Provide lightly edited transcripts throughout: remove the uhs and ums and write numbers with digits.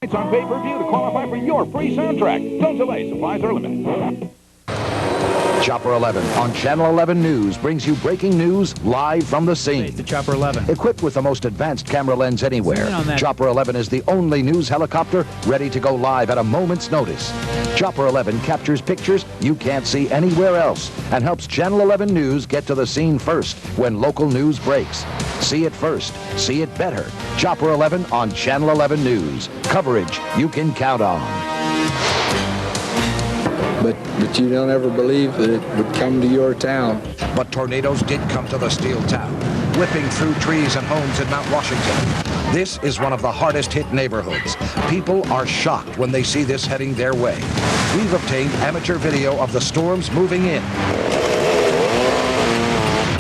It's on pay-per-view to qualify for your free soundtrack. Don't delay. Supplies are limited. Chopper 11 on Channel 11 News brings you breaking news live from the scene. The Chopper 11. Equipped with the most advanced camera lens anywhere, Chopper 11 is the only news helicopter ready to go live at a moment's notice. Chopper 11 captures pictures you can't see anywhere else and helps Channel 11 News get to the scene first when local news breaks. See it first. See it better. Chopper 11 on Channel 11 News. Coverage you can count on. But you don't ever believe that it would come to your town. But tornadoes did come to the steel town, whipping through trees and homes in Mount Washington. This is one of the hardest hit neighborhoods. People are shocked when they see this heading their way. We've obtained amateur video of the storms moving in.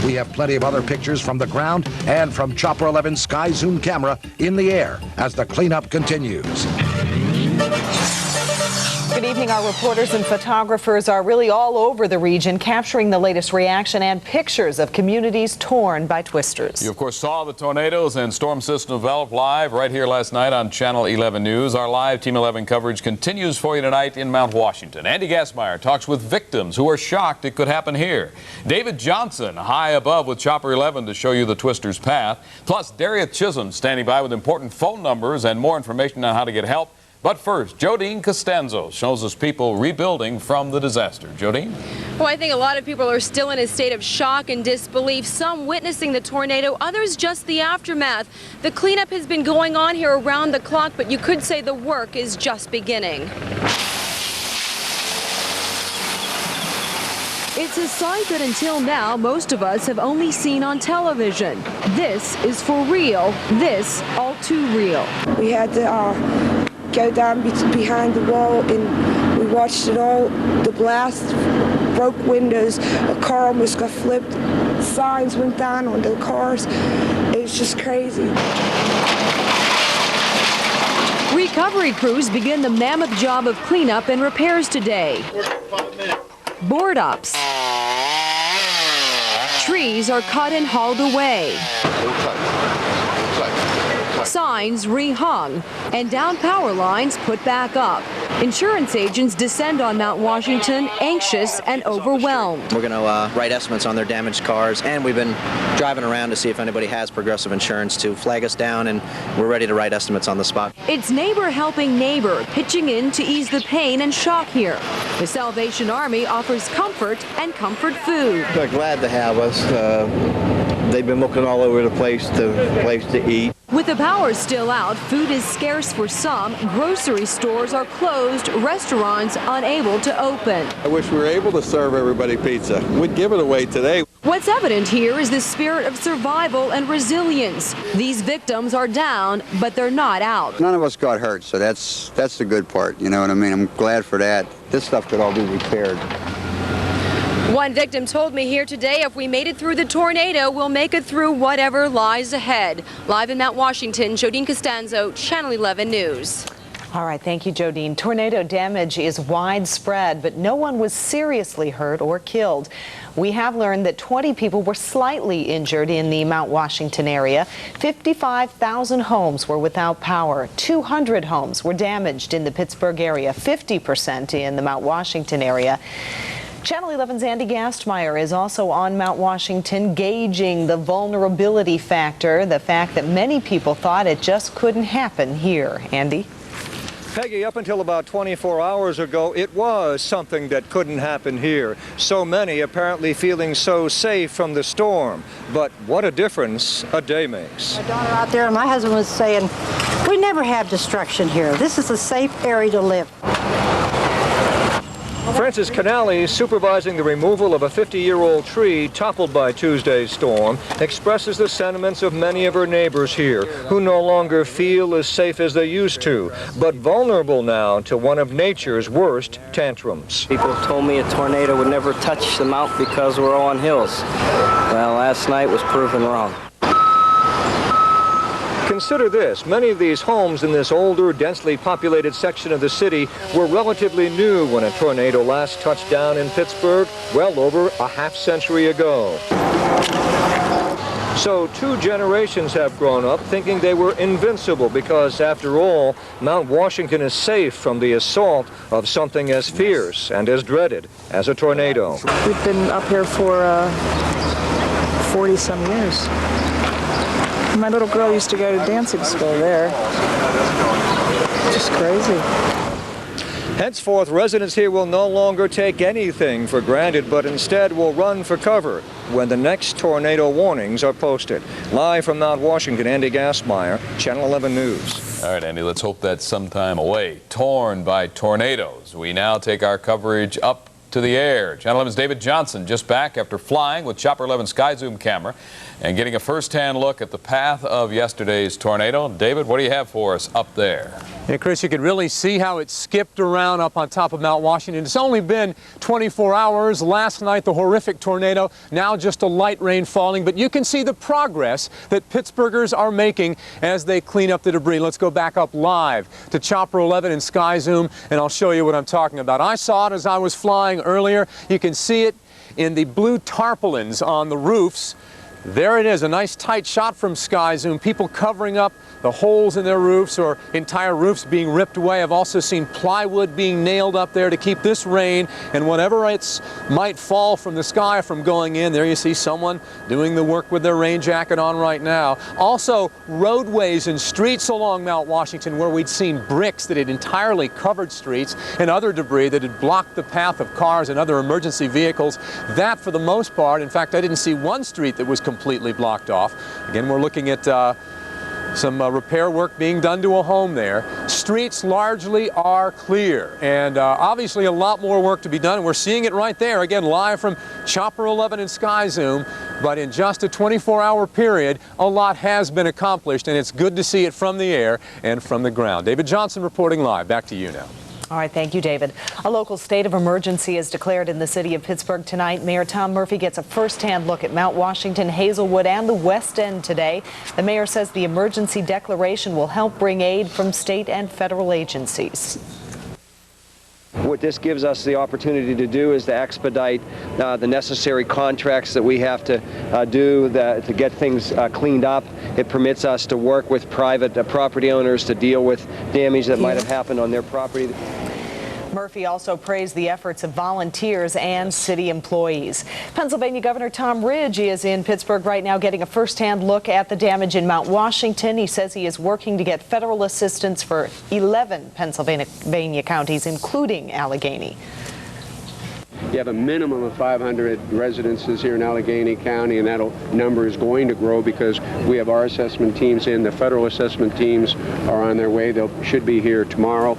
We have plenty of other pictures from the ground and from Chopper 11's Sky Zoom camera in the air as the cleanup continues. Good evening. Our reporters and photographers are really all over the region, capturing the latest reaction and pictures of communities torn by twisters. You, of course, saw the tornadoes and storm system develop live right here last night on Channel 11 News. Our live Team 11 coverage continues for you tonight in Mount Washington. Andy Gassmeyer talks with victims who are shocked it could happen here. David Johnson high above with Chopper 11 to show you the twister's path. Plus, Darius Chisholm standing by with important phone numbers and more information on how to get help. But first, Jodine Costanzo shows us people rebuilding from the disaster. Jodine? Well, I think a lot of people are still in a state of shock and disbelief, some witnessing the tornado, others just the aftermath. The cleanup has been going on here around the clock, but you could say the work is just beginning. It's a sight that until now, most of us have only seen on television. This is for real. This all too real. We had to go down behind the wall and we watched it all. The blast broke windows, a car almost got flipped, signs went down on the cars. It was just crazy. Recovery crews begin the mammoth job of cleanup and repairs today. Board ups. Trees are cut and hauled away. Signs rehung and down power lines put back up. Insurance agents descend on Mount Washington, anxious and overwhelmed. We're going to write estimates on their damaged cars, and we've been driving around to see if anybody has Progressive Insurance to flag us down, and we're ready to write estimates on the spot. It's neighbor helping neighbor, pitching in to ease the pain and shock here. The Salvation Army offers comfort and comfort food. They're glad to have us. They've been looking all over the place to eat. With the power still out, food is scarce for some, grocery stores are closed, restaurants unable to open. I wish we were able to serve everybody pizza. We'd give it away today. What's evident here is the spirit of survival and resilience. These victims are down, but they're not out. None of us got hurt, so that's the good part, you know what I mean? I'm glad for that. This stuff could all be repaired. One victim told me here today, if we made it through the tornado, we'll make it through whatever lies ahead. Live in Mount Washington, Jodine Costanzo, Channel 11 News. All right, thank you, Jodine. Tornado damage is widespread, but no one was seriously hurt or killed. We have learned that 20 people were slightly injured in the Mount Washington area. 55,000 homes were without power. 200 homes were damaged in the Pittsburgh area, 50% in the Mount Washington area. Channel 11's Andy Gassmeyer is also on Mount Washington, gauging the vulnerability factor, the fact that many people thought it just couldn't happen here. Andy? Peggy, up until about 24 hours ago, it was something that couldn't happen here. So many apparently feeling so safe from the storm. But what a difference a day makes. My daughter out there and my husband was saying, we never have destruction here. This is a safe area to live. Francis Canali, supervising the removal of a 50-year-old tree toppled by Tuesday's storm, expresses the sentiments of many of her neighbors here who no longer feel as safe as they used to, but vulnerable now to one of nature's worst tantrums. People told me a tornado would never touch the mount because we're on hills. Well, last night was proven wrong. Consider this, many of these homes in this older, densely populated section of the city were relatively new when a tornado last touched down in Pittsburgh well over a half-century ago. So 2 generations have grown up thinking they were invincible because, after all, Mount Washington is safe from the assault of something as fierce and as dreaded as a tornado. We've been up here for 40-some years. My little girl used to go to dancing school there. Just crazy. Henceforth, residents here will no longer take anything for granted, but instead will run for cover when the next tornado warnings are posted. Live from Mount Washington, Andy Gassmeyer, Channel 11 News. All right, Andy, let's hope that's some time away. Torn by tornadoes. We now take our coverage up to the air. Channel 11's David Johnson just back after flying with Chopper 11 Sky Zoom camera and getting a first-hand look at the path of yesterday's tornado. David, what do you have for us up there? Yeah, Chris, you could really see how it skipped around up on top of Mount Washington. It's only been 24 hours. Last night, the horrific tornado, now just a light rain falling. But you can see the progress that Pittsburghers are making as they clean up the debris. Let's go back up live to Chopper 11 and Sky Zoom, and I'll show you what I'm talking about. I saw it as I was flying earlier. You can see it in the blue tarpaulins on the roofs. There it is, a nice tight shot from Sky Zoom. People covering up the holes in their roofs or entire roofs being ripped away. I've also seen plywood being nailed up there to keep this rain and whatever might fall from the sky from going in. There you see someone doing the work with their rain jacket on right now. Also, roadways and streets along Mount Washington where we'd seen bricks that had entirely covered streets and other debris that had blocked the path of cars and other emergency vehicles. That, for the most part, in fact, I didn't see one street that was completely blocked off. Again, we're looking at some repair work being done to a home there. Streets largely are clear, and obviously a lot more work to be done. We're seeing it right there, again, live from Chopper 11 and Sky Zoom. But in just a 24-hour period, a lot has been accomplished, and it's good to see it from the air and from the ground. David Johnson reporting live. Back to you now. All right, thank you, David. A local state of emergency is declared in the city of Pittsburgh tonight. Mayor Tom Murphy gets a first-hand look at Mount Washington, Hazelwood, and the West End today. The mayor says the emergency declaration will help bring aid from state and federal agencies. What this gives us the opportunity to do is to expedite the necessary contracts that we have to do to get things cleaned up. It permits us to work with private property owners to deal with damage that might have happened on their property. Murphy also praised the efforts of volunteers and city employees. Pennsylvania Governor Tom Ridge is in Pittsburgh right now getting a first-hand look at the damage in Mount Washington. He says he is working to get federal assistance for 11 Pennsylvania counties, including Allegheny. You have a minimum of 500 residences here in Allegheny County, and that number is going to grow because we have our assessment teams in. The federal assessment teams are on their way. They should be here tomorrow.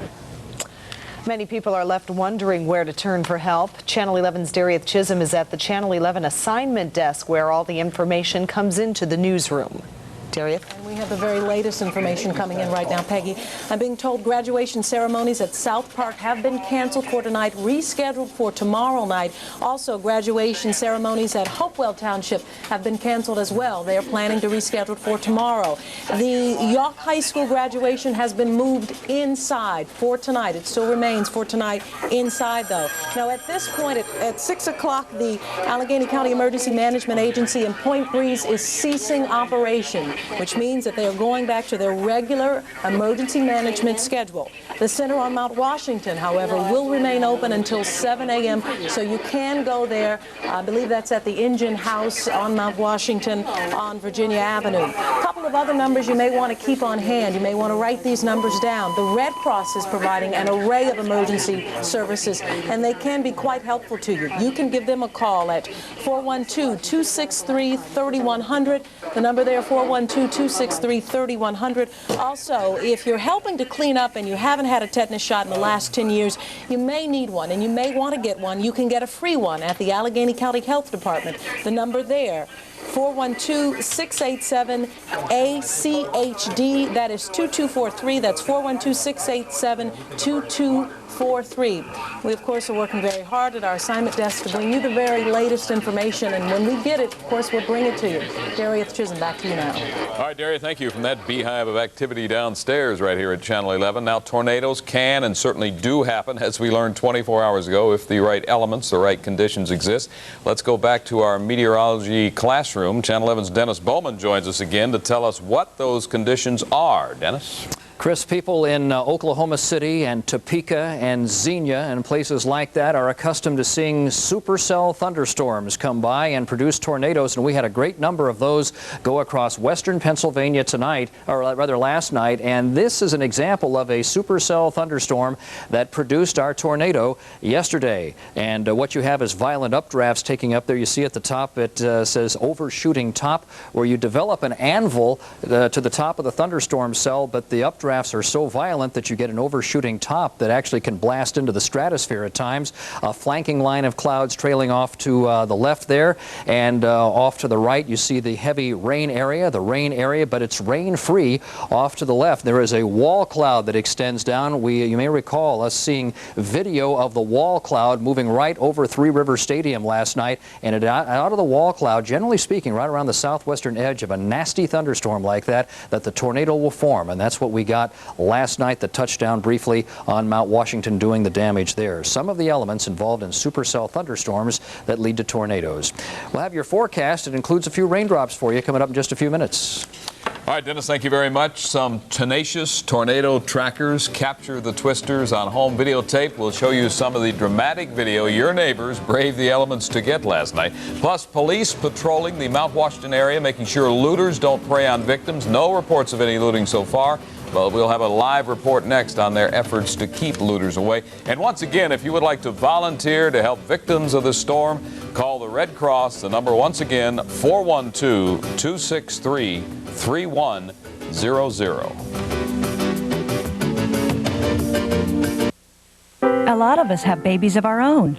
Many people are left wondering where to turn for help. Channel 11's Darieth Chisholm is at the Channel 11 assignment desk where all the information comes into the newsroom. Darieth? And we have the very latest information coming in right now, Peggy. I'm being told graduation ceremonies at South Park have been canceled for tonight, rescheduled for tomorrow night. Also, graduation ceremonies at Hopewell Township have been canceled as well. They are planning to reschedule for tomorrow. The York High School graduation has been moved inside for tonight. It still remains for tonight inside, though. Now, at this point, at 6 o'clock, the Allegheny County Emergency Management Agency in Point Breeze is ceasing operation, which means that they are going back to their regular emergency management schedule. The center on Mount Washington, however, will remain open until 7 a.m., so you can go there. I believe that's at the Engine House on Mount Washington on Virginia Avenue. A couple of other numbers you may want to keep on hand. You may want to write these numbers down. The Red Cross is providing an array of emergency services, and they can be quite helpful to you. You can give them a call at 412-263-3100. The number there, 412-263-3100. Also, if you're helping to clean up and you haven't had a tetanus shot in the last 10 years, you may need one, and you may want to get one. You can get a free one at the Allegheny County Health Department. The number there, 412-687-ACHD. That is 2243. That's 412-687-2243. We, of course, are working very hard at our assignment desk to bring you the very latest information, and when we get it, of course, we'll bring it to you. Darieth Chisholm, back to you now. All right, Darieth, thank you from that beehive of activity downstairs right here at Channel 11. Now, tornadoes can and certainly do happen, as we learned 24 hours ago, if the right elements, the right conditions exist. Let's go back to our meteorology classroom. classroom. Channel 11's Dennis Bowman joins us again to tell us what those conditions are. Dennis? Chris, people in Oklahoma City and Topeka and Xenia and places like that are accustomed to seeing supercell thunderstorms come by and produce tornadoes, and we had a great number of those go across western Pennsylvania tonight, or rather last night, and this is an example of a supercell thunderstorm that produced our tornado yesterday. And what you have is violent updrafts taking up there. You see at the top it says overshooting top, where you develop an anvil to the top of the thunderstorm cell, but the updrafts are so violent that you get an overshooting top that actually can blast into the stratosphere at times. A flanking line of clouds trailing off to the left there, and off to the right you see the heavy rain area, but it's rain-free off to the left. There is a wall cloud that extends down. You may recall us seeing video of the wall cloud moving right over Three River Stadium last night, and out of the wall cloud, generally speaking, right around the southwestern edge of a nasty thunderstorm like that the tornado will form, and that's what we got last night, that touched down briefly on Mount Washington, doing the damage there. Some of the elements involved in supercell thunderstorms that lead to tornadoes. We'll have your forecast. It includes a few raindrops for you coming up in just a few minutes. All right, Dennis, thank you very much. Some tenacious tornado trackers capture the twisters on home videotape. We'll show you some of the dramatic video your neighbors braved the elements to get last night. Plus, police patrolling the Mount Washington area, making sure looters don't prey on victims. No reports of any looting so far. Well, we'll have a live report next on their efforts to keep looters away. And once again, if you would like to volunteer to help victims of the storm, call the Red Cross. The number, once again, 412-263-3100. A lot of us have babies of our own.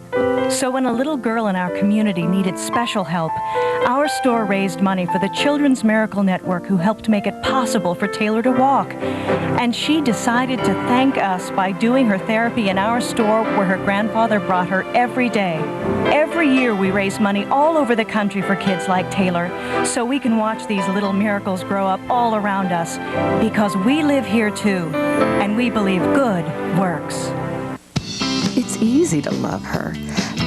So when a little girl in our community needed special help, our store raised money for the Children's Miracle Network, who helped make it possible for Taylor to walk. And she decided to thank us by doing her therapy in our store, where her grandfather brought her every day. Every year we raise money all over the country for kids like Taylor, so we can watch these little miracles grow up all around us, because we live here too, and we believe good works. It's easy to love her,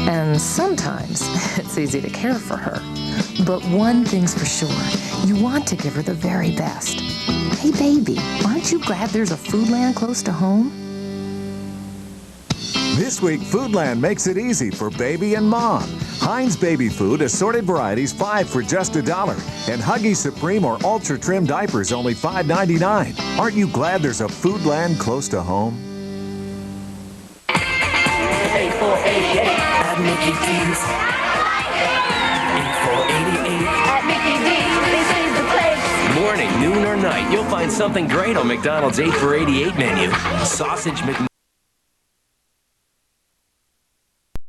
and sometimes it's easy to care for her. But one thing's for sure, you want to give her the very best. Hey baby, aren't you glad there's a Foodland close to home? This week, Foodland makes it easy for baby and mom. Heinz baby food, assorted varieties, 5 for just $1. And Huggies Supreme or Ultra Trim diapers, only $5.99. Aren't you glad there's a Foodland close to home? 8488 at Mickey D's. 8488 at Mickey D's. This is the place. Morning, noon, or night, you'll find something great on McDonald's 8 for $88 menu. Sausage